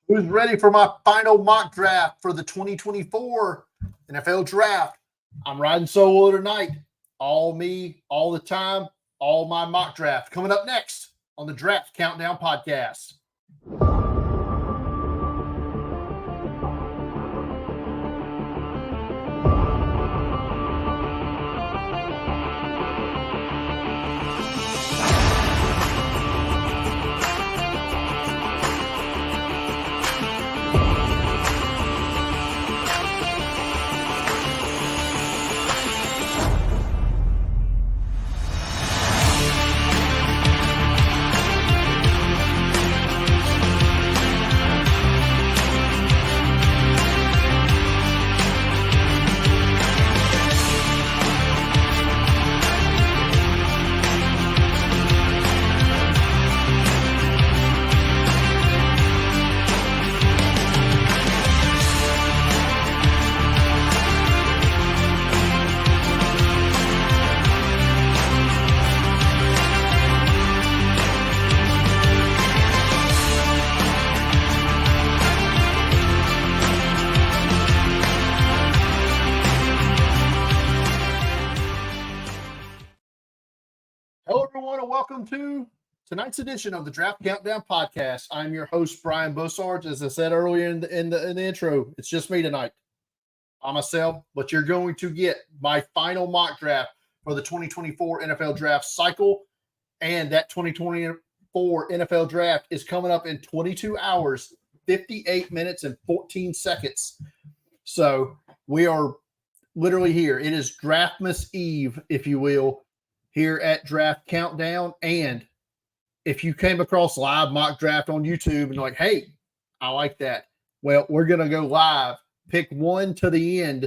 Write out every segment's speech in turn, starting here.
Who's ready for my final mock draft for the 2024 NFL Draft? I'm riding solo tonight. All me, all the time, all my mock draft. Coming up next on the Draft Countdown Podcast. Hello, everyone, and welcome to tonight's edition of the Draft Countdown Podcast. I'm your host, Brian Bosarge. As I said earlier in the intro, it's just me tonight. I'm myself, but you're going to get my final mock draft for the 2024 NFL Draft cycle, and that 2024 NFL Draft is coming up in 22 hours, 58 minutes, and 14 seconds. So we are literally here. It is Draftmas Eve, if you will, here at Draft Countdown. And if you came across live mock draft on YouTube and like, hey, I like that. Well, we're going to go live, pick one to the end,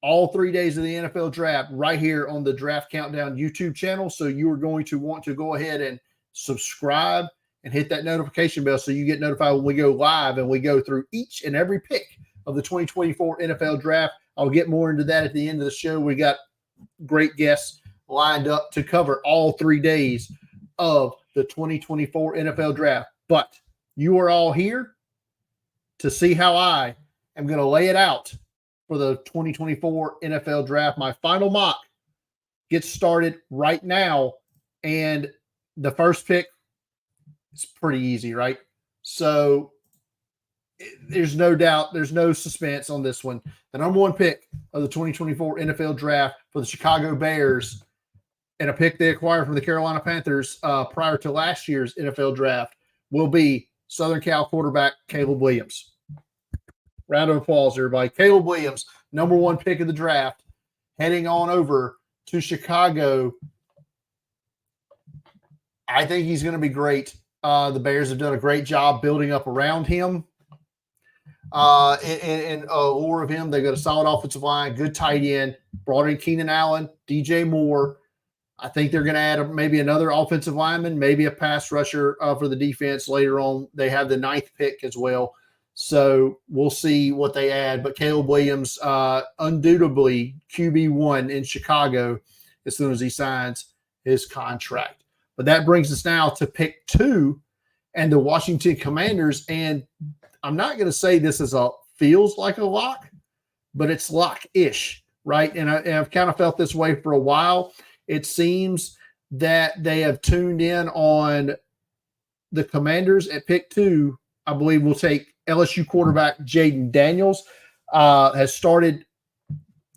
all 3 days of the NFL draft right here on the Draft Countdown YouTube channel. So you are going to want to go ahead and subscribe and hit that notification bell so you get notified when we go live and we go through each and every pick of the 2024 NFL draft. I'll get more into that at the end of the show. We got great guests lined up to cover all 3 days of the 2024 NFL draft. But you are all here to see how I am going to lay it out for the 2024 NFL draft. My final mock gets started right now. And the first pick is pretty easy, right? So there's no doubt, there's no suspense on this one. The number one pick of the 2024 NFL draft for the Chicago Bears, and a pick they acquired from the Carolina Panthers prior to last year's NFL draft, will be Southern Cal quarterback Caleb Williams. Round of applause, everybody. Caleb Williams, number one pick of the draft, heading on over to Chicago. I think he's going to be great. The Bears have done a great job building up around him. And allure of him, they got a solid offensive line, good tight end, brought in Keenan Allen, DJ Moore. I think they're going to add maybe another offensive lineman, maybe a pass rusher for the defense later on. They have the 9th pick as well. So we'll see what they add. But Caleb Williams, undoubtedly QB1 in Chicago as soon as he signs his contract. But that brings us now to pick 2 and the Washington Commanders. And I'm not going to say this is feels like a lock, but it's lock-ish, right? And I've kind of felt this way for a while. It seems that they have tuned in on the Commanders at pick 2. I believe we'll take LSU quarterback Jaden Daniels. Has started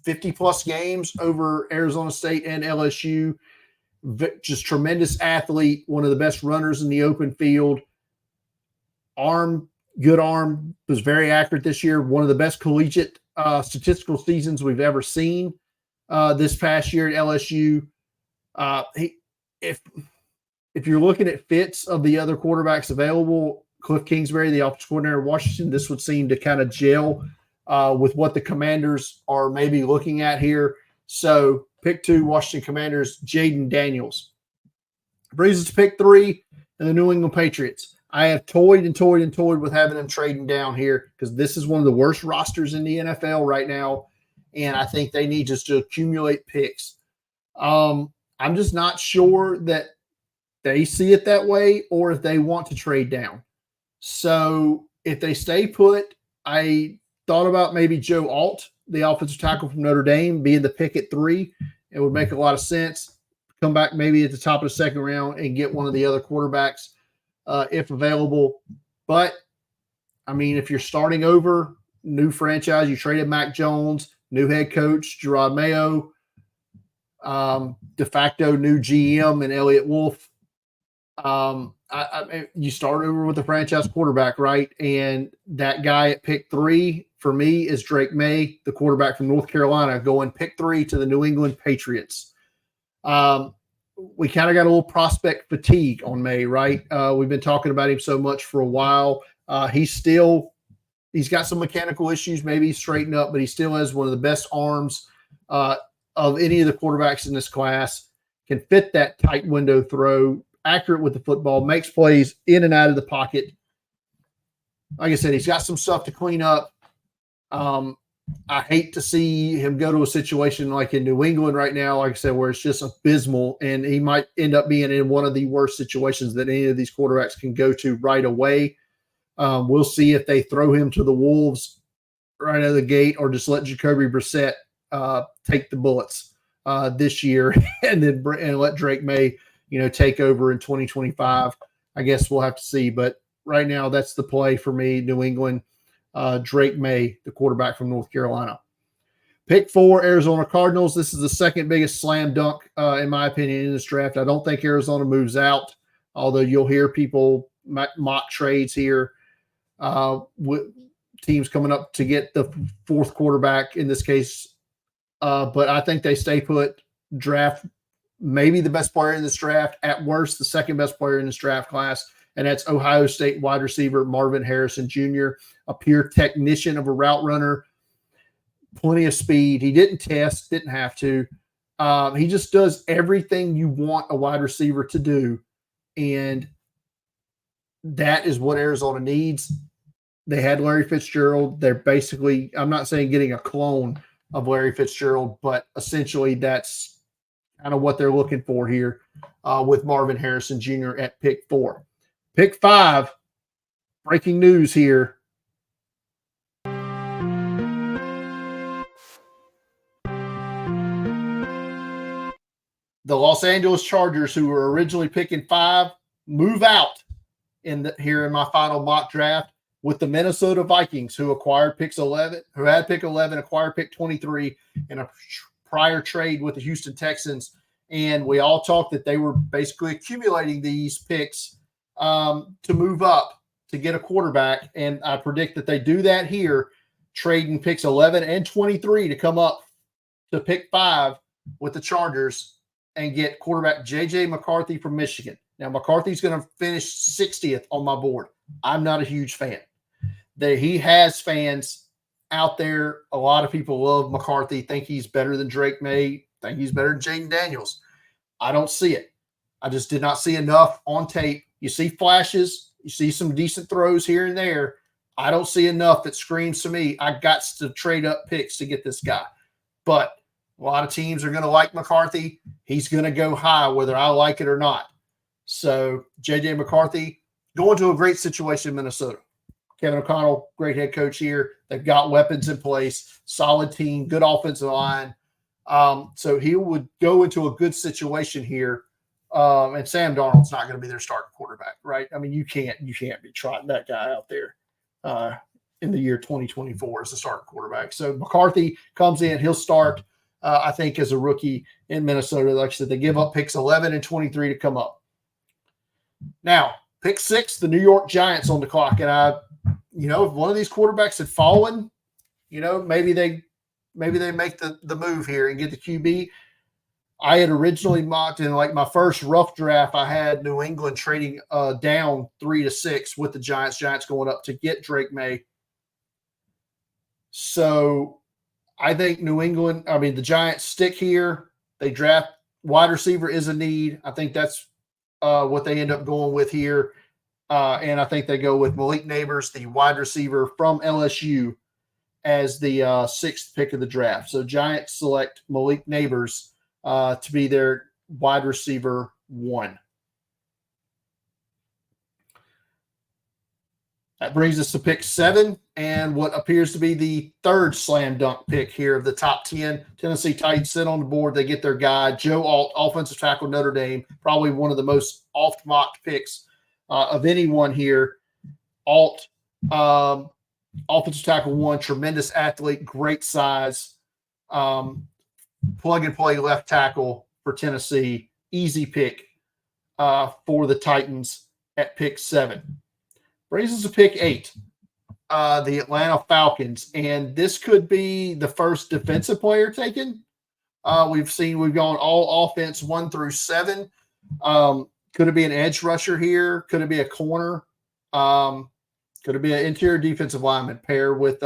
50-plus games over Arizona State and LSU. Just tremendous athlete, one of the best runners in the open field. Good arm, was very accurate this year. One of the best collegiate statistical seasons we've ever seen this past year at LSU. If you're looking at fits of the other quarterbacks available, Cliff Kingsbury, the offensive coordinator of Washington, this would seem to kind of gel with what the Commanders are maybe looking at here. So pick 2, Washington Commanders, Jaden Daniels. Brings us to pick 3 and the New England Patriots. I have toyed with having them trading down here because this is one of the worst rosters in the NFL right now, and I think they need just to accumulate picks. I'm just not sure that they see it that way or if they want to trade down. So if they stay put, I thought about maybe Joe Alt, the offensive tackle from Notre Dame, being the pick at 3. It would make a lot of sense. Come back maybe at the top of the second round and get one of the other quarterbacks if available. But, I mean, if you're starting over, new franchise, you traded Mac Jones, new head coach, Gerard Mayo, de facto new GM and Elliott Wolf. You start over with the franchise quarterback, right? And that guy at pick 3 for me is Drake May, the quarterback from North Carolina, going pick 3 to the New England Patriots. We kind of got a little prospect fatigue on May, right? We've been talking about him so much for a while. He's got some mechanical issues, maybe he's straightened up, but he still has one of the best arms of any of the quarterbacks in this class, can fit that tight window throw, accurate with the football, makes plays in and out of the pocket. Like I said, he's got some stuff to clean up. I hate to see him go to a situation like in New England right now, like I said, where it's just abysmal, and he might end up being in one of the worst situations that any of these quarterbacks can go to right away. We'll see if they throw him to the Wolves right out of the gate or just let Jacoby Brissett take the bullets this year and let Drake May, take over in 2025. I guess we'll have to see. But right now, that's the play for me, New England. Drake May, the quarterback from North Carolina. Pick 4, Arizona Cardinals. This is the second biggest slam dunk, in my opinion, in this draft. I don't think Arizona moves out, although you'll hear people mock trades here with teams coming up to get the 4th quarterback in this case. But I think they stay put, draft maybe the best player in this draft, at worst, the second best player in this draft class, and that's Ohio State wide receiver Marvin Harrison Jr., a pure technician of a route runner, plenty of speed. He didn't test, didn't have to. He just does everything you want a wide receiver to do, and that is what Arizona needs. They had Larry Fitzgerald. They're basically, I'm not saying getting a clone of Larry Fitzgerald, but essentially that's kind of what they're looking for here with Marvin Harrison Jr. at pick 4. Pick 5, breaking news here. The Los Angeles Chargers, who were originally picking 5, move out here in my final mock draft with the Minnesota Vikings, who had pick 11, acquired pick 23 in a prior trade with the Houston Texans. And we all talked that they were basically accumulating these picks to move up to get a quarterback. And I predict that they do that here, trading picks 11 and 23 to come up to pick 5 with the Chargers and get quarterback J.J. McCarthy from Michigan. Now, McCarthy's going to finish 60th on my board. I'm not a huge fan. He has fans out there. A lot of people love McCarthy, think he's better than Drake May, think he's better than Jaden Daniels. I don't see it. I just did not see enough on tape. You see flashes. You see some decent throws here and there. I don't see enough that screams to me, I got to trade up picks to get this guy. But a lot of teams are going to like McCarthy. He's going to go high whether I like it or not. So J.J. McCarthy going to a great situation in Minnesota. Kevin O'Connell, great head coach here. They've got weapons in place, solid team, good offensive line. So he would go into a good situation here. And Sam Darnold's not going to be their starting quarterback, right? I mean, you can't be trotting that guy out there in the year 2024 as a starting quarterback. So McCarthy comes in, he'll start, I think, as a rookie in Minnesota. Like I said, they give up picks 11 and 23 to come up. Now, pick 6, the New York Giants on the clock. And if one of these quarterbacks had fallen, maybe they make the move here and get the QB. I had originally mocked in like my first rough draft. I had New England trading down 3 to 6 with the Giants. Giants going up to get Drake May. So I think the Giants stick here. They draft wide receiver is a need. I think that's what they end up going with here. And I think they go with Malik Neighbors, the wide receiver from LSU, as the 6th pick of the draft. So Giants select Malik Neighbors to be their wide receiver 1. That brings us to pick 7 and what appears to be the third slam dunk pick here of the top 10. Tennessee Titans sit on the board. They get their guy, Joe Alt, offensive tackle, Notre Dame, probably one of the most oft-mocked picks of anyone here. Alt, offensive tackle 1, tremendous athlete, great size, plug-and-play left tackle for Tennessee. Easy pick for the Titans at pick 7. Brings us to pick 8, the Atlanta Falcons. And this could be the first defensive player taken. We've gone all offense 1 through 7. Could it be an edge rusher here? Could it be a corner? Could it be an interior defensive lineman pair with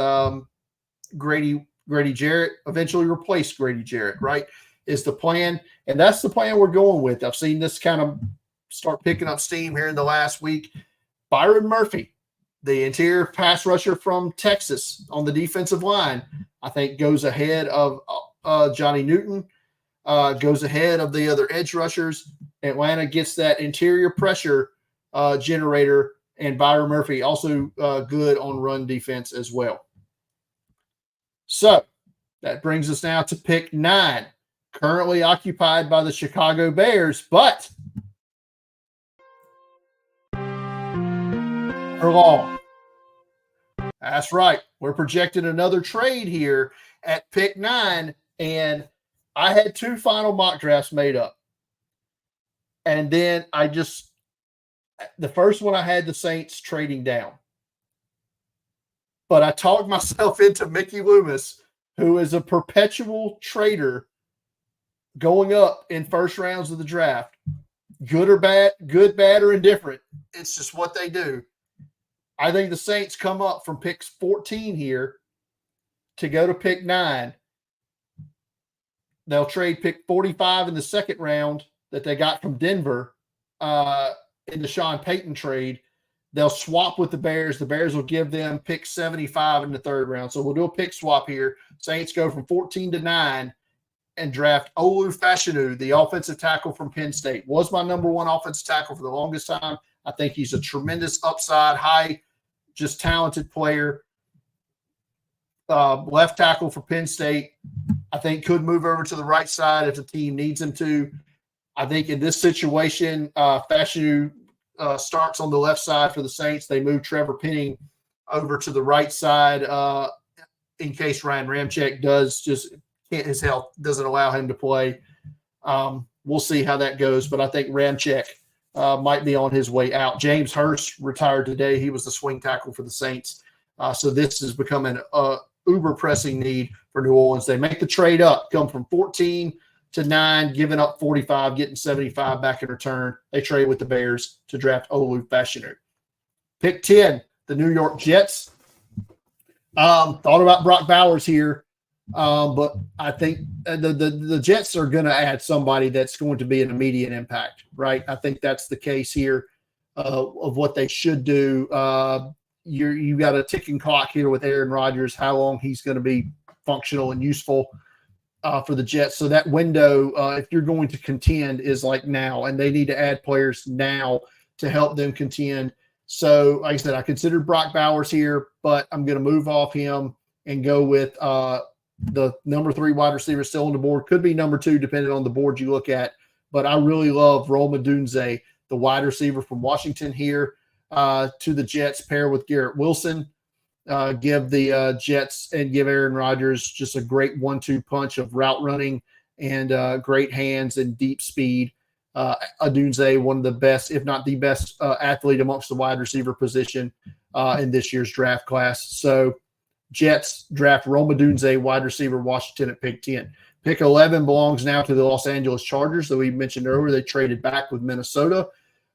Grady Jarrett? Eventually replace Grady Jarrett, right? Is the plan. And that's the plan we're going with. I've seen this kind of start picking up steam here in the last week. Byron Murphy, the interior pass rusher from Texas on the defensive line, I think goes ahead of Johnny Newton, goes ahead of the other edge rushers. Atlanta gets that interior pressure generator, and Byron Murphy also good on run defense as well. So that brings us now to pick 9, currently occupied by the Chicago Bears, but long. That's right. We're projecting another trade here at pick 9, and I had 2 final mock drafts made up. And then the first one I had the Saints trading down. But I talked myself into Mickey Loomis, who is a perpetual trader going up in first rounds of the draft. Good or bad, good, bad, or indifferent. It's just what they do. I think the Saints come up from pick 14 here to go to pick 9. They'll trade pick 45 in the second round that they got from Denver in the Sean Payton trade. They'll swap with the Bears. The Bears will give them pick 75 in the third round. So we'll do a pick swap here. Saints go from 14 to 9 and draft Olu Fashanu, the offensive tackle from Penn State. Was my number 1 offensive tackle for the longest time. I think he's a tremendous upside, high, just talented player. Left tackle for Penn State. I think could move over to the right side if the team needs him to. I think in this situation, Fashanu starts on the left side for the Saints. They move Trevor Penning over to the right side in case Ryan Ramczyk his health doesn't allow him to play. We'll see how that goes, but I think Ramczyk might be on his way out. James Hurst retired today. He was the swing tackle for the Saints. So this is becoming an uber pressing need for New Orleans. They make the trade up, come from 14 to 9, giving up 45, getting 75 back in return. They trade with the Bears to draft Olu Fashanu. Pick 10, the New York Jets. Thought about Brock Bowers here. But I think the Jets are going to add somebody that's going to be an immediate impact, right? I think that's the case here of what they should do. You got a ticking clock here with Aaron Rodgers, how long he's going to be functional and useful for the Jets. So that window, if you're going to contend, is like now, and they need to add players now to help them contend. So, like I said, I considered Brock Bowers here, but I'm going to move off him and go with the number 3 wide receiver still on the board. Could be number 2, depending on the board you look at. But I really love Rome Odunze, the wide receiver from Washington here to the Jets, pair with Garrett Wilson. Give the Jets and give Aaron Rodgers just a great 1-2 punch of route running and great hands and deep speed. Odunze, one of the best, if not the best athlete amongst the wide receiver position in this year's draft class. So Jets draft Rome Odunze, wide receiver, Washington at pick 10. Pick 11 belongs now to the Los Angeles Chargers that we mentioned earlier. They traded back with Minnesota.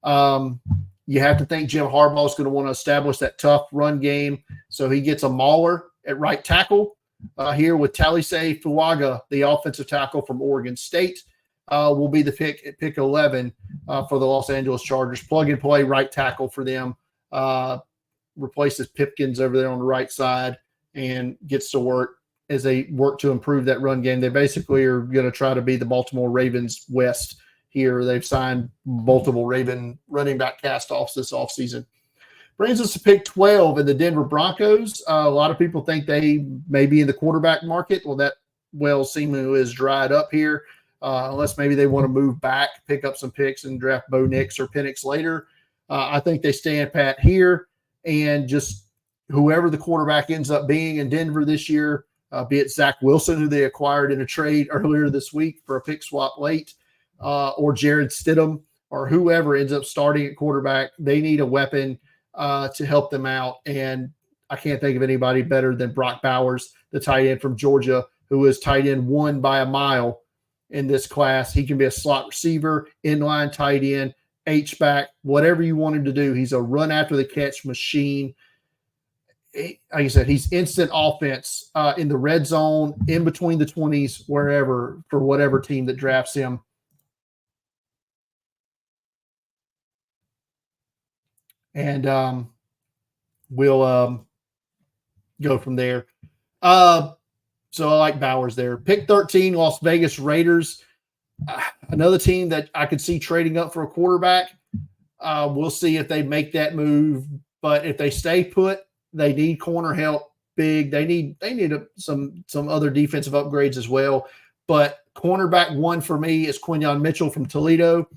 You have to think Jim Harbaugh is going to want to establish that tough run game. So he gets a mauler at right tackle here with Talisay Fuaga, the offensive tackle from Oregon State, will be the pick at pick 11 for the Los Angeles Chargers. Plug and play right tackle for them. Replaces Pipkins over there on the right side and gets to work as they work to improve that run game. They basically are going to try to be the Baltimore Ravens West here. They've signed multiple Raven running back cast-offs this offseason. Brings us to pick 12 in the Denver Broncos. A lot of people think they may be in the quarterback market. Well, that seemingly is dried up here, unless maybe they want to move back, pick up some picks, and draft Bo Nix or Penix later. I think they stand pat here, and just whoever the quarterback ends up being in Denver this year, be it Zach Wilson, who they acquired in a trade earlier this week for a pick swap late, or Jared Stidham, or whoever ends up starting at quarterback, they need a weapon to help them out. And I can't think of anybody better than Brock Bowers, the tight end from Georgia, who is tight end 1 by a mile in this class. He can be a slot receiver, inline tight end, H-back, whatever you want him to do. He's a run after the catch machine. Like I said, he's instant offense in the red zone, in between the 20s, wherever, for whatever team that drafts him. And we'll go from there. So I like Bowers there. Pick 13, Las Vegas Raiders. Another team that I could see trading up for a quarterback. We'll see if they make that move. But if they stay put, they need corner help big. They need some other defensive upgrades as well. But cornerback 1 for me is Quinyon Mitchell from Toledo.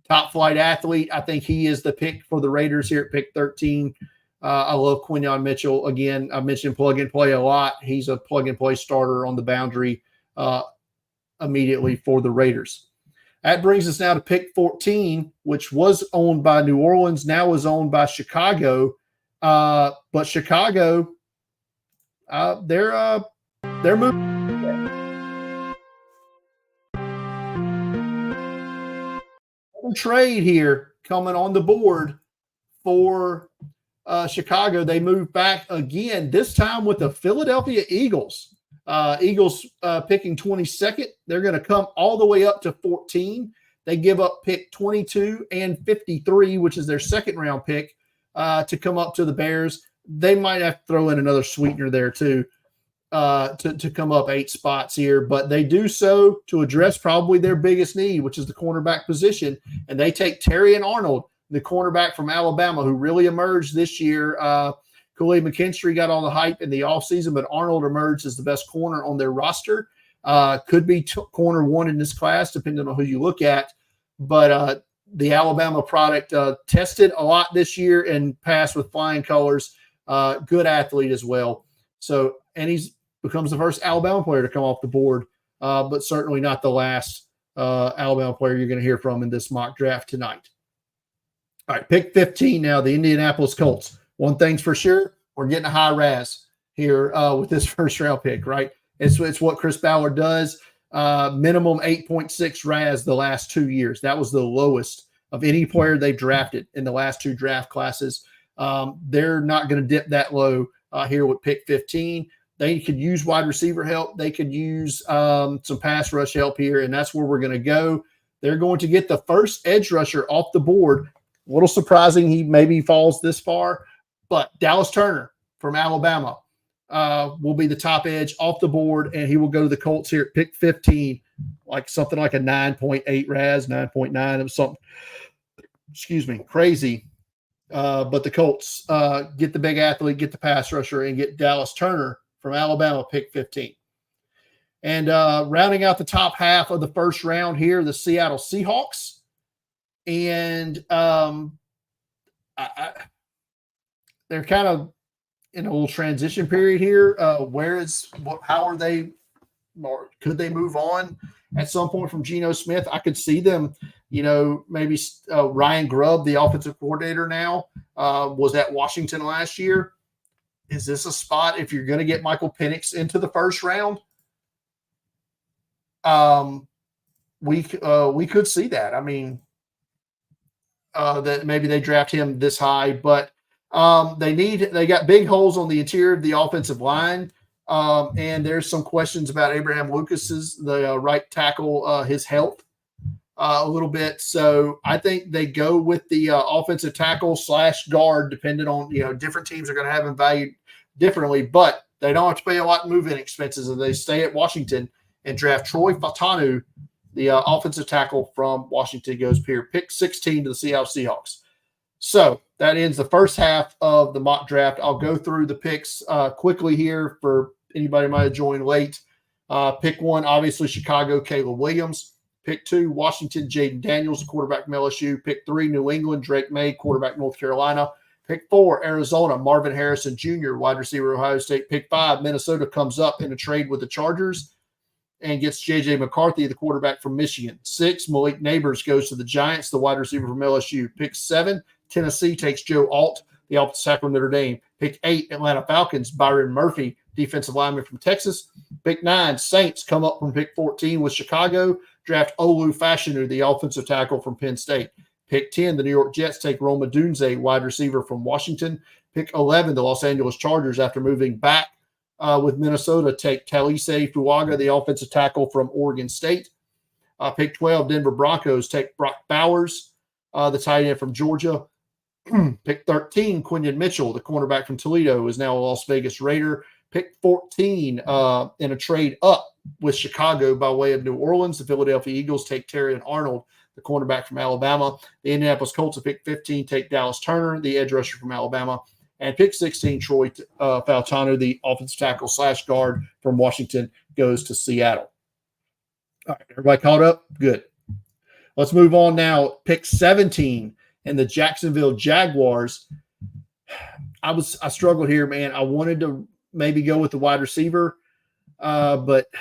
Top flight athlete. I think he is the pick for the Raiders here at pick 13. I love Quinyon Mitchell. Again, I mentioned plug and play a lot. He's a plug and play starter on the boundary immediately for the Raiders. That brings us now to pick 14, which was owned by New Orleans, now is owned by Chicago. But Chicago, they're moving. Trade here coming on the board for Chicago. They move back again, this time with the Philadelphia Eagles. Eagles picking 22nd. They're going to come all the way up to 14. They give up pick 22 and 53, which is their second round pick, to come up to the Bears. They might have to throw in another sweetener there too, to come up 8 spots here, but they do so to address probably their biggest need, which is the cornerback position. And they take Terry and Arnold, the cornerback from Alabama, who really emerged this year. Kool-Aid McKinstry got all the hype in the offseason, but Arnold emerged as the best corner on their roster. Could be corner 1 in this class, depending on who you look at. But the Alabama product tested a lot this year and passed with flying colors. Good athlete as well. So, and he's becomes the first Alabama player to come off the board, but certainly not the last Alabama player you're going to hear from in this mock draft tonight. All right, pick 15 now, the Indianapolis Colts. One thing's for sure, we're getting a high RAS here with this first round pick, right? It's what Chris Ballard does. Minimum 8.6 RAS the last 2 years. That was the lowest of any player they drafted in the last 2 draft classes. They're not going to dip that low here with pick 15. They could use wide receiver help. They could use some pass rush help here, and that's where we're going to go. They're going to get the first edge rusher off the board. A little surprising he maybe falls this far, but Dallas Turner from Alabama will be the top edge off the board, and he will go to the Colts here at pick 15, like something like a 9.8 RAS, 9.9 or something. Excuse me, crazy. But the Colts get the big athlete, get the pass rusher, and get Dallas Turner from Alabama, pick 15. And rounding out the top half of the first round here, the Seattle Seahawks. And they're kind of in a little transition period here. How are they, or could they move on at some point from Geno Smith? I could see them, maybe Ryan Grubb, the offensive coordinator now, was at Washington last year. Is this a spot if you're going to get Michael Penix into the first round? We could see that. I mean, that maybe they draft him this high, but they got big holes on the interior of the offensive line. And there's some questions about Abraham Lucas's, the right tackle, his health a little bit. So I think they go with the offensive tackle / guard, depending on, different teams are going to have him valued differently, but they don't have to pay a lot in move-in expenses if they stay at Washington and draft Troy Fautanu, the offensive tackle from Washington, goes here, pick 16 to the Seattle Seahawks. So that ends the first half of the mock draft. I'll go through the picks quickly here for anybody who might have joined late. Pick 1, obviously Chicago, Caleb Williams. Pick 2, Washington, Jaden Daniels, quarterback from LSU. Pick 3, New England, Drake May, quarterback North Carolina. Pick 4, Arizona, Marvin Harrison Jr., wide receiver, Ohio State. Pick 5, Minnesota comes up in a trade with the Chargers and gets J.J. McCarthy, the quarterback from Michigan. 6, Malik Neighbors goes to the Giants, the wide receiver from LSU. Pick 7, Tennessee takes Joe Alt, the offensive tackle from Notre Dame. Pick 8, Atlanta Falcons, Byron Murphy, defensive lineman from Texas. Pick 9, Saints come up from pick 14 with Chicago, draft Olu Fashanu, the offensive tackle from Penn State. Pick 10, the New York Jets take Roma Dunze, wide receiver from Washington. Pick 11, the Los Angeles Chargers, after moving back with Minnesota, take Talise Fuaga, the offensive tackle from Oregon State. Pick 12, Denver Broncos take Brock Bowers, the tight end from Georgia. Pick 13, Quinyon Mitchell, the cornerback from Toledo, is now a Las Vegas Raider. Pick 14 in a trade up with Chicago by way of New Orleans. The Philadelphia Eagles take Terrion Arnold, the cornerback from Alabama. The Indianapolis Colts at pick 15 take Dallas Turner, the edge rusher from Alabama. And pick 16, Troy Fautanu, the offensive tackle / guard from Washington, goes to Seattle. All right, everybody caught up? Good. Let's move on now. Pick 17 and the Jacksonville Jaguars. I struggled here, man. I wanted to maybe go with the wide receiver, but I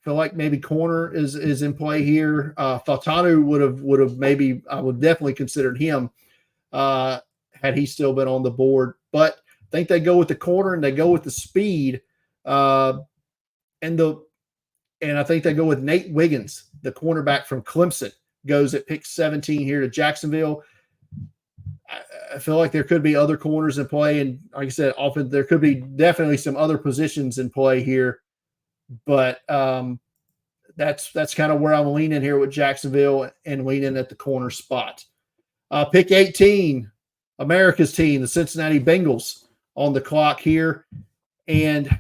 feel like maybe corner is in play here. Fautanu would have maybe, I would definitely considered him had he still been on the board, but I think they go with the corner and they go with the speed, and I think they go with Nate Wiggins, the cornerback from Clemson, goes at pick 17 here to Jacksonville. I feel like there could be other corners in play, and like I said, often there could be definitely some other positions in play here, but that's kind of where I'm leaning here with Jacksonville and leaning at the corner spot. Pick 18, America's team, the Cincinnati Bengals, on the clock here, and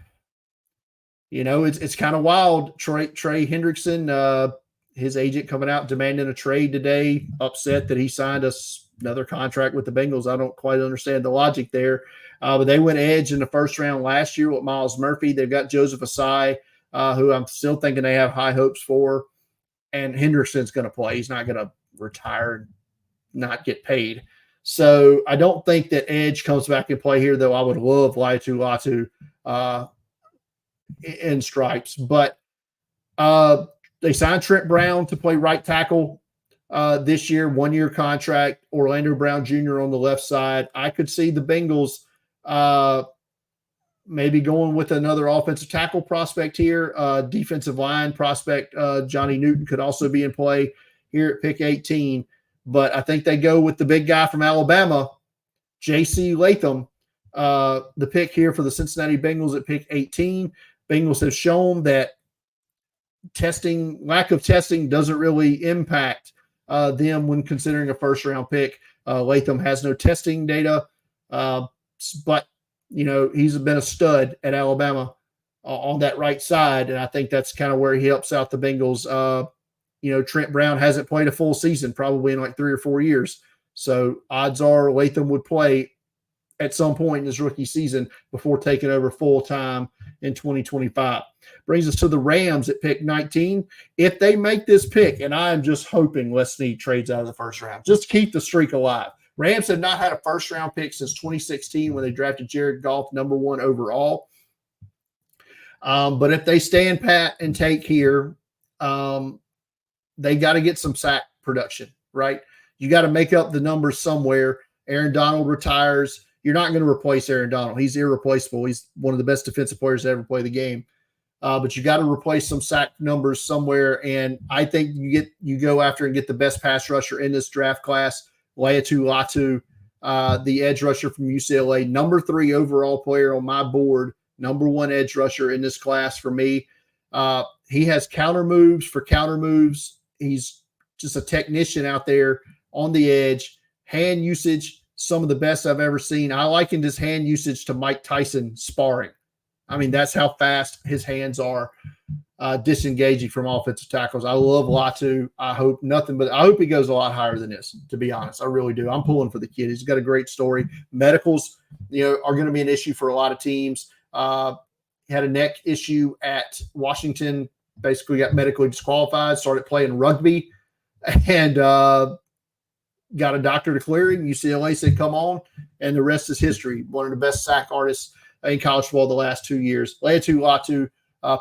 it's kind of wild. Trey Hendrickson, his agent coming out demanding a trade today, upset that he signed another contract with the Bengals. I don't quite understand the logic there. But they went edge in the first round last year with Miles Murphy. They've got Joseph Asai, who I'm still thinking they have high hopes for. And Hendrickson's going to play. He's not going to retire and not get paid. So I don't think that edge comes back in play here, though I would love Latu in stripes. But they signed Trent Brown to play right tackle this year, 1-year contract. Orlando Brown Jr. on the left side. I could see the Bengals maybe going with another offensive tackle prospect here. Defensive line prospect Johnny Newton could also be in play here at pick 18. But I think they go with the big guy from Alabama, J.C. Latham, the pick here for the Cincinnati Bengals at pick 18. Bengals have shown that lack of testing doesn't really impact them when considering a first-round pick. Latham has no testing data, but he's been a stud at Alabama on that right side, and I think that's kind of where he helps out the Bengals. Trent Brown hasn't played a full season probably in like 3 or 4 years, so odds are Latham would play at some point in his rookie season before taking over full-time in 2025. Brings us to the Rams at pick 19. If they make this pick, and I'm just hoping Les Snead trades out of the first round, just keep the streak alive. Rams have not had a first-round pick since 2016 when they drafted Jared Goff, number 1 overall. But if they stand pat and take here, they got to get some sack production, right? You got to make up the numbers somewhere. Aaron Donald retires. You're not going to replace Aaron Donald. He's irreplaceable. He's one of the best defensive players to ever play the game. But you got to replace some sack numbers somewhere. And I think you go after and get the best pass rusher in this draft class, Latu, the edge rusher from UCLA, number 3 overall player on my board, number 1 edge rusher in this class for me. He has counter moves for counter moves. He's just a technician out there on the edge. Hand usage, some of the best I've ever seen. I likened his hand usage to Mike Tyson sparring. I mean, that's how fast his hands are. disengaging from offensive tackles. I love Latu. I hope he goes a lot higher than this, to be honest. I really do. I'm pulling for the kid. He's got a great story. Medicals, are going to be an issue for a lot of teams. He had a neck issue at Washington, basically got medically disqualified, started playing rugby, and got a doctor to clear him. UCLA said, come on, and the rest is history. One of the best sack artists in college football the last 2 years. Laiatu Latu,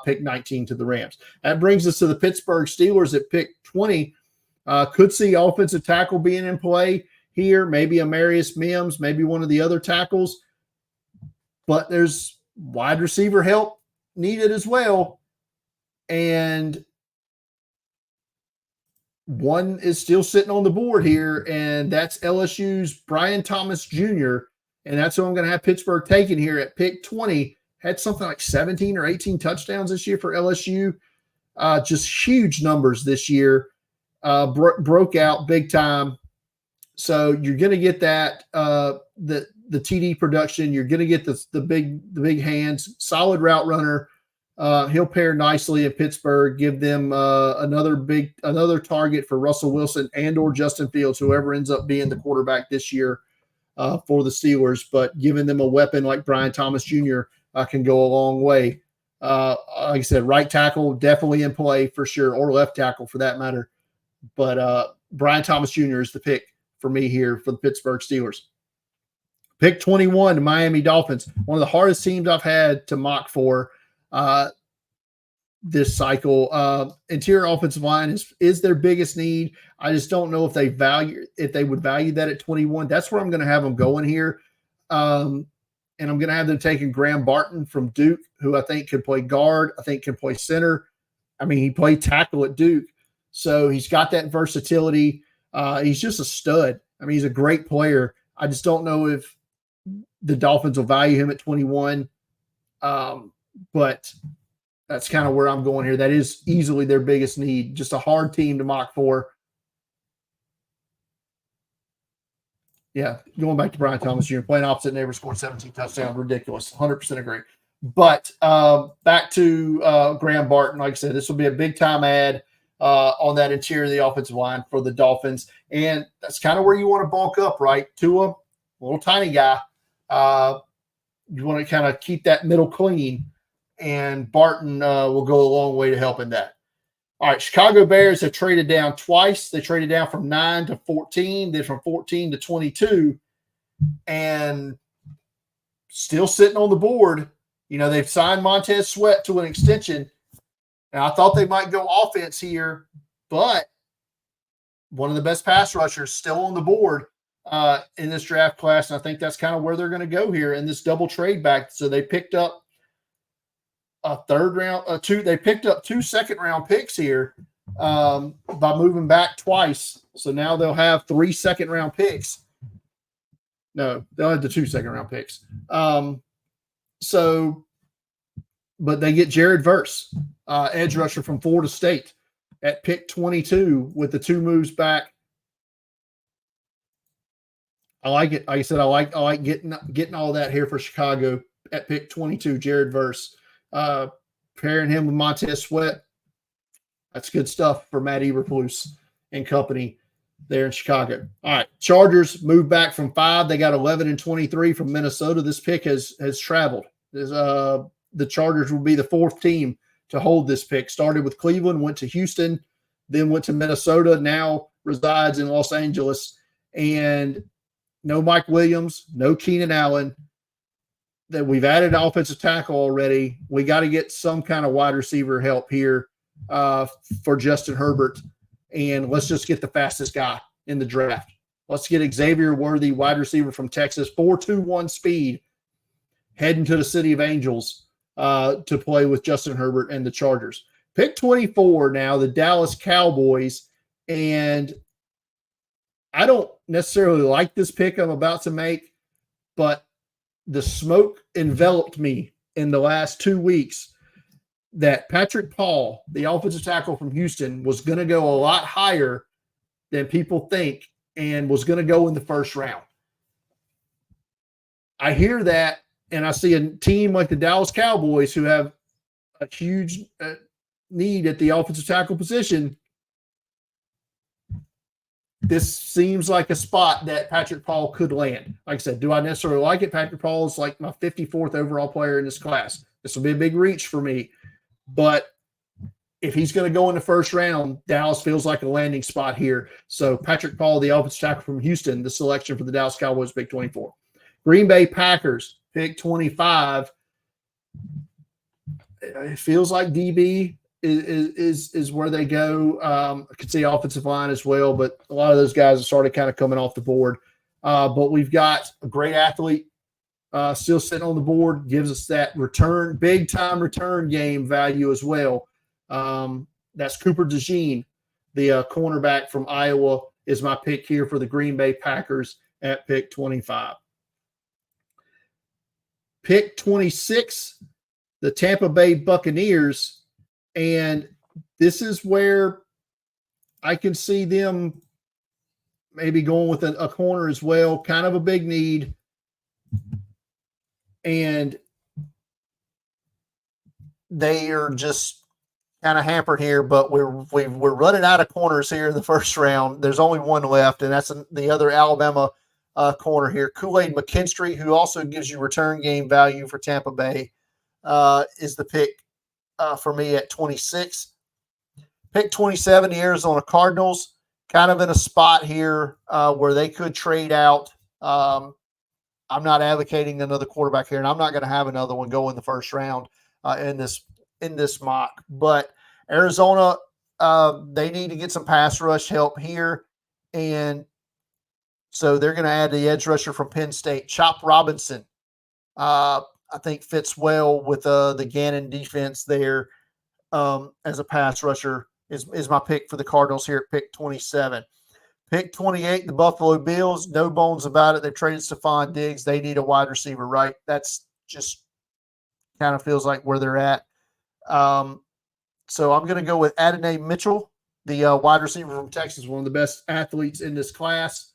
pick 19 to the Rams. That brings us to the Pittsburgh Steelers at pick 20. Could see offensive tackle being in play here, maybe Amarius Mims, maybe one of the other tackles. But there's wide receiver help needed as well. And one is still sitting on the board here, and that's LSU's Brian Thomas Jr., and that's who I'm going to have Pittsburgh taking here at pick 20. Had something like 17 or 18 touchdowns this year for LSU. Just huge numbers this year. Broke out big time. So you're going to get that, the TD production. You're going to get the big hands, solid route runner. He'll pair nicely in Pittsburgh, give them another target for Russell Wilson and or Justin Fields, whoever ends up being the quarterback this year for the Steelers. But giving them a weapon like Brian Thomas Jr. Can go a long way. Like I said, right tackle definitely in play for sure, or left tackle for that matter. But Brian Thomas Jr. is the pick for me here for the Pittsburgh Steelers. Pick 21, the Miami Dolphins, one of the hardest teams I've had to mock for this cycle. Interior offensive line is their biggest need. I just don't know if they would value that at 21. That's where I'm going to have them going here. And I'm going to have them taking Graham Barton from Duke, who I think can play guard. I think can play center. I mean, he played tackle at Duke. So he's got that versatility. He's just a stud. I mean, he's a great player. I just don't know if the Dolphins will value him at 21. But that's kind of where I'm going here. That is easily their biggest need. Just a hard team to mock for. Yeah, going back to Brian Thomas Jr., playing opposite neighbor, scored 17 touchdowns. Ridiculous. 100% agree. But back to Graham Barton. Like I said, this will be a big-time ad on that interior of the offensive line for the Dolphins. And that's kind of where you want to bulk up, right? Tua, a little tiny guy. You want to kind of keep that middle clean. And Barton will go a long way to helping that. All right, Chicago Bears have traded down twice. They traded down from 9 to 14, then from 14 to 22, and still sitting on the board. They've signed Montez Sweat to an extension, and I thought they might go offense here, but one of the best pass rushers still on the board in this draft class, and I think that's kind of where they're going to go here in this double trade back. So they picked up a third round, they picked up 2 second-round picks here by moving back twice. So now they'll have 3 second-round picks. No, they'll have the 2 second-round picks. But they get Jared Verse, edge rusher from Florida State, at pick 22 with the 2 moves back. I like it. Like I said, I like getting all that here for Chicago at pick 22, Jared Verse. Pairing him with Montez Sweat. That's good stuff for Matt Eberflus and company there in Chicago. All right. Chargers moved back from 5. They got 11 and 23 from Minnesota. This pick has traveled. The Chargers will be the 4th team to hold this pick. Started with Cleveland, went to Houston, then went to Minnesota, now resides in Los Angeles. And no Mike Williams, no Keenan Allen. That we've added offensive tackle already. We got to get some kind of wide receiver help here for Justin Herbert. And let's just get the fastest guy in the draft. Let's get Xavier Worthy, wide receiver from Texas, 4.21 speed, heading to the City of Angels to play with Justin Herbert and the Chargers. Pick 24 now, the Dallas Cowboys. And I don't necessarily like this pick I'm about to make, but the smoke enveloped me in the last 2 weeks that Patrick Paul, the offensive tackle from Houston, was going to go a lot higher than people think and was going to go in the first round. I hear that, and I see a team like the Dallas Cowboys who have a huge need at the offensive tackle position, this seems like a spot that Patrick Paul could land. Like I said, do I necessarily like it? Patrick Paul is like my 54th overall player in this class. This will be a big reach for me. But if he's going to go in the first round, Dallas feels like a landing spot here. So Patrick Paul, the offensive tackle from Houston, the selection for the Dallas Cowboys, pick 24. Green Bay Packers, pick 25. It feels like DB is where they go. I could see offensive line as well, but a lot of those guys have started kind of coming off the board. But we've got a great athlete still sitting on the board, gives us that return, big time return game value as well. That's Cooper DeJean, the cornerback from Iowa, is my pick here for the Green Bay Packers at pick 25. Pick 26, the Tampa Bay Buccaneers. And this is where I can see them maybe going with a corner as well, kind of a big need. And they are just kind of hampered here, but we're running out of corners here in the first round. There's only one left, and that's the other Alabama corner here. Kool-Aid McKinstry, who also gives you return game value for Tampa Bay, is the pick for me at 26. Pick 27, the Arizona Cardinals, kind of in a spot here where they could trade out. I'm not advocating another quarterback here, and I'm not going to have another one go in the first round in this mock. But Arizona, they need to get some pass rush help here, and so they're going to add the edge rusher from Penn State, Chop Robinson. I think fits well with the Gannon defense there as a pass rusher is my pick for the Cardinals here at pick 27. Pick 28, the Buffalo Bills, no bones about it. They traded Stephon Diggs. They need a wide receiver, right? That's just kind of feels like where they're at. So I'm going to go with Adonai Mitchell, the wide receiver from Texas, one of the best athletes in this class.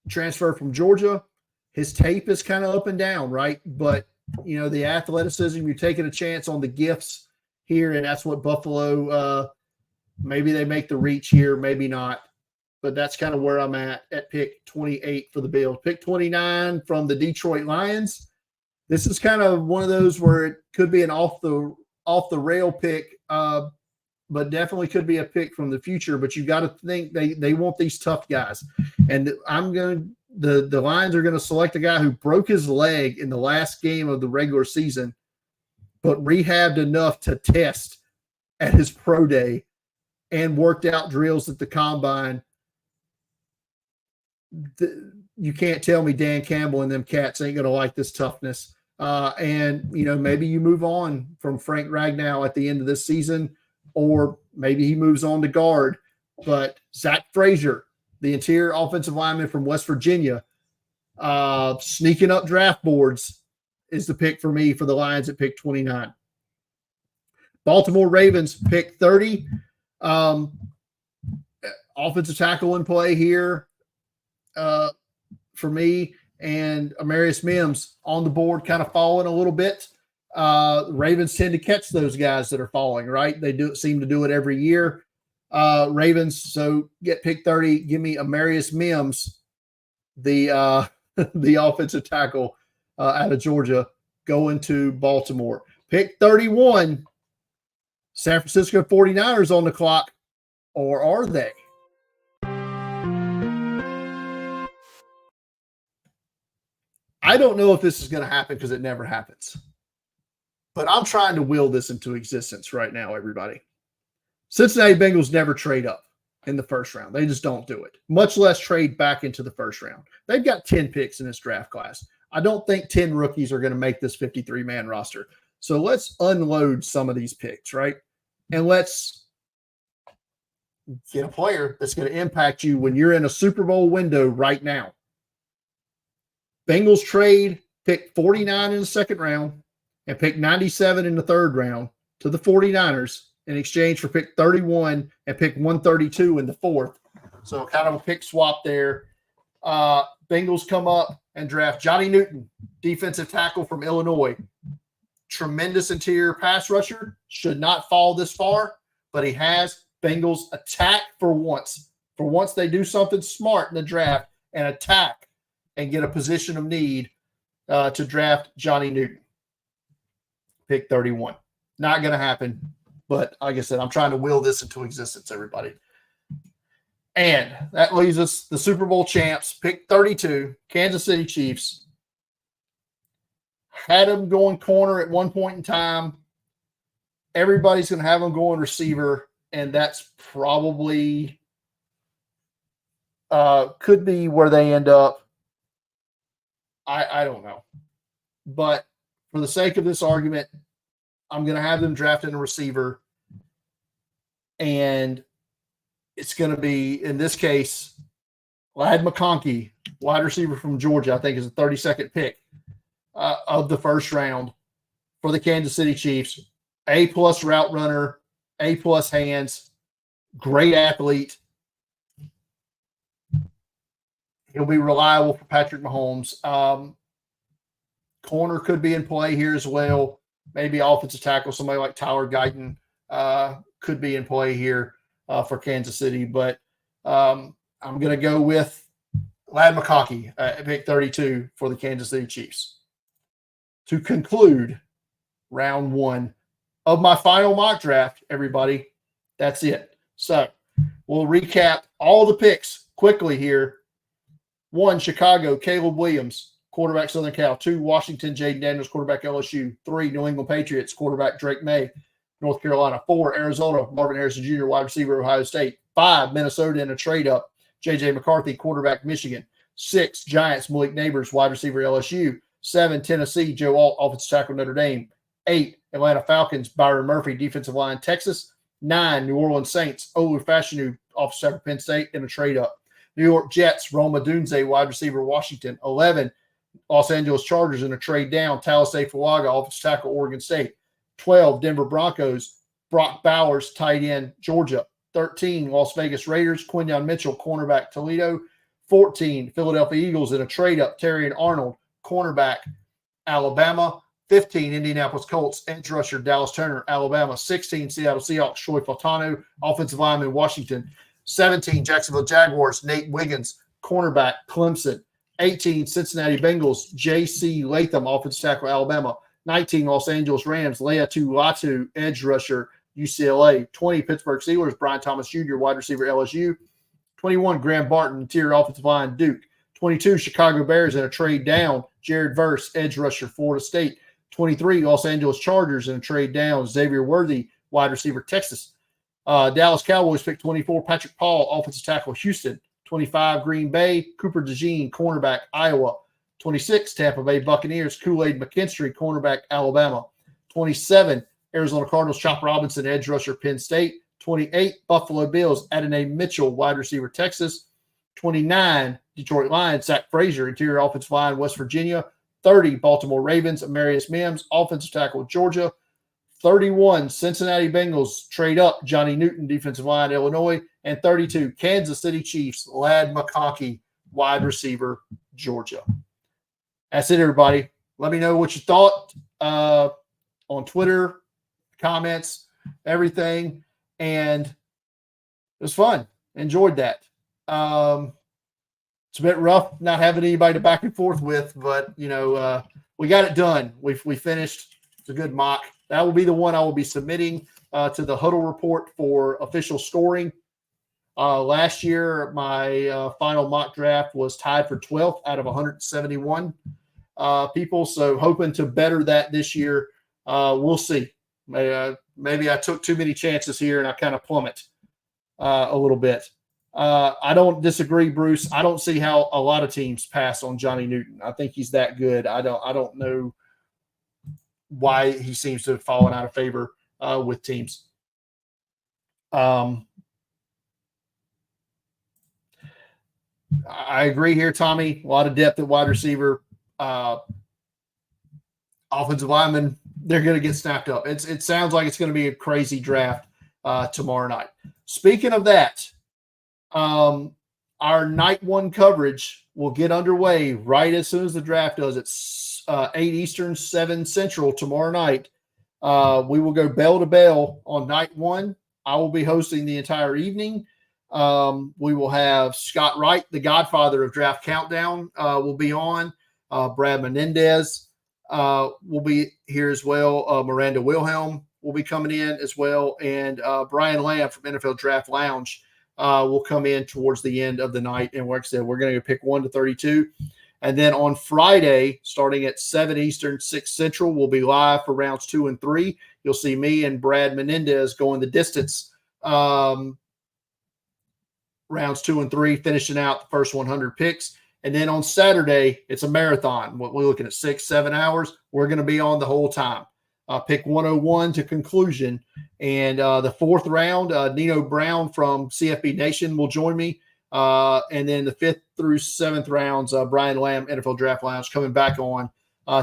Transfer from Georgia. His tape is kind of up and down, right? But, you know, the athleticism, you're taking a chance on the gifts here, and that's what Buffalo maybe they make the reach here, maybe not. But that's kind of where I'm at pick 28 for the Bills. Pick 29 from the Detroit Lions. This is kind of one of those where it could be an off the rail pick, but definitely could be a pick from the future. But you got to think they want these tough guys. And the Lions are going to select a guy who broke his leg in the last game of the regular season, but rehabbed enough to test at his pro day and worked out drills at the combine. You can't tell me Dan Campbell and them cats ain't going to like this toughness. And, you know, maybe you move on from Frank Ragnow at the end of this season, or maybe he moves on to guard. But Zach Frazier, the interior offensive lineman from West Virginia, sneaking up draft boards, is the pick for me for the Lions at pick 29. Baltimore Ravens, pick 30. Offensive tackle in play here for me, and Amarius Mims on the board, kind of falling a little bit. Ravens tend to catch those guys that are falling, right? They seem to do it every year. Ravens, so get pick 30. Give me Amarius Mims, the the offensive tackle out of Georgia, going to Baltimore. Pick 31, San Francisco 49ers on the clock, or are they? I don't know if this is going to happen because it never happens. But I'm trying to will this into existence right now, everybody. Cincinnati Bengals never trade up in the first round. They just don't do it, much less trade back into the first round. They've got 10 picks in this draft class. I don't think 10 rookies are going to make this 53-man roster. So let's unload some of these picks, right? And let's get a player that's going to impact you when you're in a Super Bowl window right now. Bengals trade pick 49 in the second round and pick 97 in the third round to the 49ers in exchange for pick 31 and pick 132 in the fourth. So kind of a pick swap there. Bengals come up and draft Johnny Newton, defensive tackle from Illinois. tremendous interior pass rusher, should not fall this far, but he has. Bengals attack for once. For once, they do something smart in the draft and attack and get a position of need to draft Johnny Newton. Pick 31. Not going to happen, but like I said, I'm trying to will this into existence, everybody. And that leaves us the Super Bowl champs, pick 32, Kansas City Chiefs. Had them going corner at one point in time. Everybody's going to have them going receiver, and that's probably could be where they end up. I don't know. But for the sake of this argument, I'm going to have them drafting a receiver, and it's going to be, in this case, Ladd McConkey, wide receiver from Georgia, I think is the 32nd pick of the first round for the Kansas City Chiefs. A-plus route runner, A-plus hands, great athlete. He'll be reliable for Patrick Mahomes. Corner could be in play here as well. Maybe offensive tackle, somebody like Tyler Guyton could be in play here for Kansas City. But I'm going to go with Ladd McConkey at pick 32 for the Kansas City Chiefs. To conclude round one of my final mock draft, everybody, that's it. So we'll recap all the picks quickly here. 1, Chicago, Caleb Williams, quarterback Southern Cal. 2, Washington, Jaden Daniels, quarterback LSU. 3, New England Patriots, quarterback Drake May, North Carolina. 4, Arizona, Marvin Harrison Jr., wide receiver, Ohio State. 5, Minnesota in a trade-up, J.J. McCarthy, quarterback Michigan. 6, Giants, Malik Neighbors, wide receiver LSU. 7, Tennessee, Joe Alt, offensive tackle Notre Dame. 8, Atlanta Falcons, Byron Murphy, defensive line Texas. 9, New Orleans Saints, Olu Fashanu, offensive tackle Penn State in a trade-up. New York Jets, Roma Dunze, wide receiver, Washington. 11, Los Angeles Chargers in a trade down, Talasay Fuaga, offensive tackle, Oregon State. 12, Denver Broncos, Brock Bowers, tight end, Georgia. 13, Las Vegas Raiders, Quinyon Mitchell, cornerback, Toledo. 14, Philadelphia Eagles in a trade-up, Terrion Arnold, cornerback, Alabama. 15, Indianapolis Colts, edge rusher, Dallas Turner, Alabama. 16, Seattle Seahawks, Troy Fautanu, offensive lineman, Washington. 17, Jacksonville Jaguars, Nate Wiggins, cornerback, Clemson. 18, Cincinnati Bengals, J.C. Latham, offensive tackle, Alabama. 19, Los Angeles Rams, Leatu Latu, edge rusher, UCLA. 20, Pittsburgh Steelers, Brian Thomas Jr., wide receiver, LSU. 21, Graham Barton, interior offensive line, Duke. 22, Chicago Bears in a trade down, Jared Verse, edge rusher, Florida State. 23, Los Angeles Chargers in a trade down, Xavier Worthy, wide receiver, Texas. Dallas Cowboys pick 24, Patrick Paul, offensive tackle, Houston. 25, Green Bay, Cooper DeJean, cornerback, Iowa. 26, Tampa Bay Buccaneers, Kool-Aid McKinstry, cornerback, Alabama. 27, Arizona Cardinals, Chop Robinson, edge rusher, Penn State. 28, Buffalo Bills, Adonai Mitchell, wide receiver, Texas. 29, Detroit Lions, Zach Frazier, interior offensive line, West Virginia. 30, Baltimore Ravens, Amarius Mims, offensive tackle, Georgia. 31, Cincinnati Bengals, trade up, Johnny Newton, defensive line, Illinois. And 32, Kansas City Chiefs, Ladd McConkey, wide receiver, Georgia. That's it, everybody. Let me know what you thought on Twitter, comments, everything. And it was fun. Enjoyed that. It's a bit rough not having anybody to back and forth with, but, we got it done. We finished. It's a good mock. That will be the one I will be submitting to the Huddle Report for official scoring. Last year, my final mock draft was tied for 12th out of 171 people. So hoping to better that this year. We'll see. Maybe I took too many chances here and I kind of plummet a little bit. I don't disagree, Bruce. I don't see how a lot of teams pass on Johnny Newton. I think he's that good. I don't know why he seems to have fallen out of favor with teams. I agree here, Tommy. A lot of depth at wide receiver. Offensive linemen, they're going to get snapped up. It sounds like it's going to be a crazy draft tomorrow night. Speaking of that, our night one coverage will get underway right as soon as the draft does. It's 8 Eastern, 7 Central tomorrow night. We will go bell to bell on night 1. I will be hosting the entire evening. We will have Scott Wright, the godfather of Draft Countdown, will be on. Brad Menendez will be here as well. Miranda Wilhelm will be coming in as well. And Brian Lamb from NFL Draft Lounge will come in towards the end of the night. And like I said, we're going to pick 1 to 32. And then on Friday, starting at 7 Eastern, 6 Central, we'll be live for rounds 2 and 3. You'll see me and Brad Menendez going the distance. Rounds 2 and 3, finishing out the first 100 picks. And then on Saturday, it's a marathon. We're looking at 6-7 hours. We're going to be on the whole time. Pick 101 to conclusion. And the 4th round, Nino Brown from CFB Nation will join me. And then the 5th through 7th rounds, Brian Lamb, NFL Draft Lounge, coming back on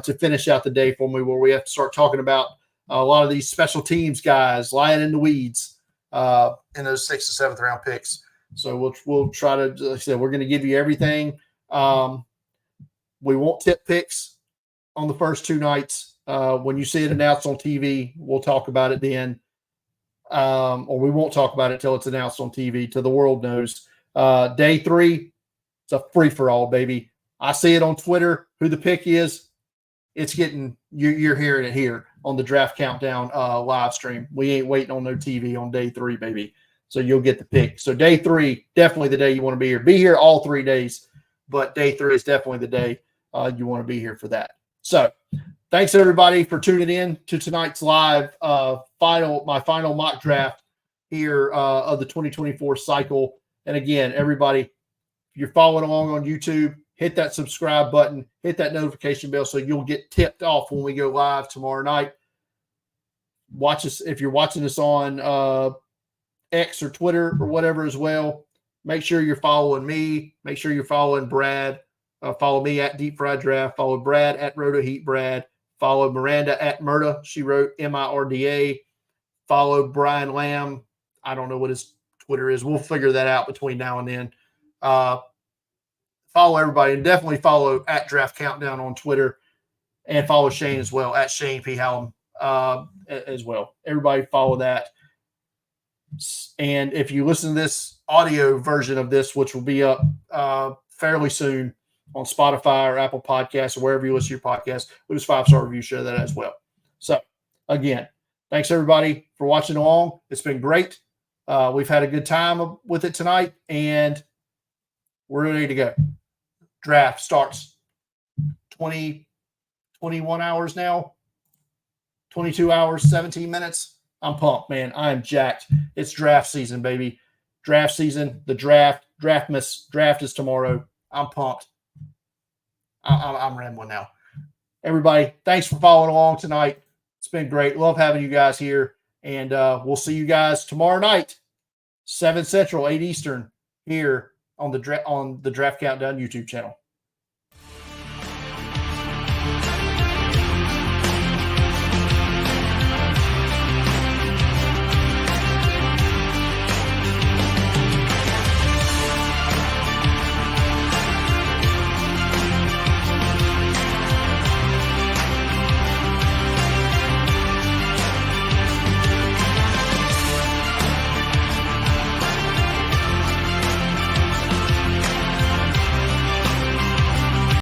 to finish out the day for me, where we have to start talking about a lot of these special teams guys lying in the weeds in those 6th to 7th round picks. So we'll try to, like I said, we're going to give you everything. We won't tip picks on the first 2 nights. When you see it announced on TV, we'll talk about it then. Or we won't talk about it till it's announced on TV, till the world knows. Day 3, it's a free-for-all, baby. I see it on Twitter, who the pick is. It's getting, you're hearing it here on the Draft Countdown live stream. We ain't waiting on no TV on day 3, baby. So you'll get the pick. So day 3, definitely the day you want to be here. Be here all 3 days, but day 3 is definitely the day you want to be here for that. So thanks everybody for tuning in to tonight's live my final mock draft here of the 2024 cycle. And again, everybody, if you're following along on YouTube, hit that subscribe button, hit that notification bell so you'll get tipped off when we go live tomorrow night. Watch us if you're watching us on X or Twitter or whatever as well. Make sure you're following me. Make sure you're following Brad. Follow me at Deep Fried Draft. Follow Brad at Roto Heat Brad. Follow Miranda at Murda. She wrote Mirda. Follow Brian Lamb. I don't know what his Twitter is. We'll figure that out between now and then. Follow everybody, and definitely follow at Draft Countdown on Twitter, and follow Shane as well at Shane P. Hallam as well. Everybody follow that. And if you listen to this audio version of this, which will be up fairly soon on Spotify or Apple Podcasts or wherever you listen to your podcast, leave us 5-star review, share that as well. So again, thanks everybody for watching along. It's been great. We've had a good time with it tonight, and we're ready to go. Draft starts 21 hours now, 22 hours, 17 minutes. I'm pumped, man. I am jacked. It's draft season, baby. Draft season, the draft is tomorrow. I'm pumped. I'm rambling now. Everybody, thanks for following along tonight. It's been great. Love having you guys here. And we'll see you guys tomorrow night, 7 Central, 8 Eastern, here on the Draft Countdown YouTube channel.